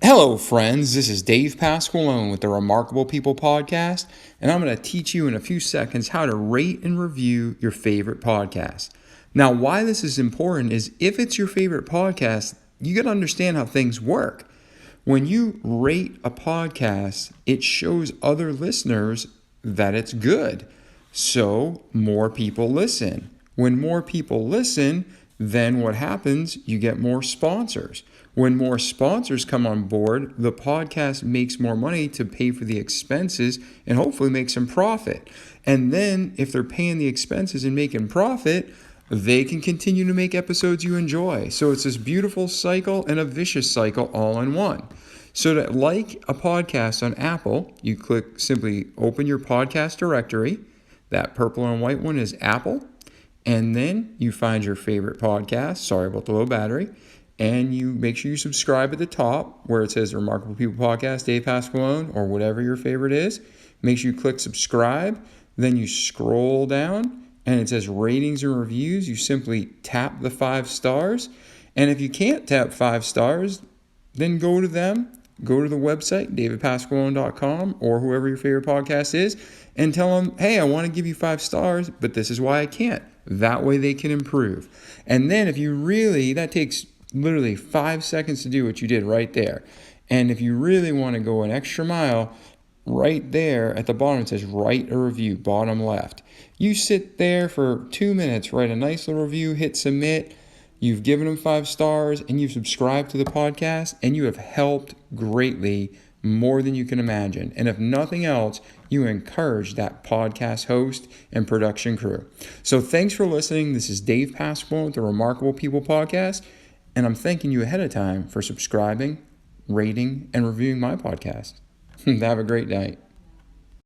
Hello, friends. This is Dave Pasqualone with the Remarkable People Podcast, and I'm going to teach you in a few seconds how to rate and review your favorite podcast. Now, why this is important is if it's your favorite podcast, you got to understand how things work. When you rate a podcast, it shows other listeners that it's good, so more people listen. When more people listen, then what happens? You get more sponsors. When more sponsors come on board, the podcast makes more money to pay for the expenses and hopefully make some profit. And then if they're paying the expenses and making profit, they can continue to make episodes you enjoy. So it's this beautiful cycle and a vicious cycle all in one. So to like a podcast on Apple, you simply open your podcast directory. That purple and white one is Apple. And then you find your favorite podcast. Sorry about the low battery. And you make sure you subscribe at the top where it says Remarkable People Podcast, Dave Pasqualone, or whatever your favorite is. Make sure you click subscribe. Then you scroll down and it says ratings and reviews. You simply tap the 5 stars. And if you can't tap 5 stars, then go to them. Go to the website, davidpasqualone.com, or whoever your favorite podcast is, and tell them, hey, I want to give you 5 stars, but this is why I can't. That way they can improve. And then that takes literally 5 seconds to do what you did right there. And if you really want to go an extra mile, right there at the bottom it says write a review, bottom left. You sit there for 2 minutes, write a nice little review, hit submit. You've given them 5 stars and you've subscribed to the podcast, and you have helped greatly, more than you can imagine. And if nothing else, you encourage that podcast host and production crew. So thanks for listening. This is Dave Pasqualone with the Remarkable People Podcast, and I'm thanking you ahead of time for subscribing, rating, and reviewing my podcast. Have a great night.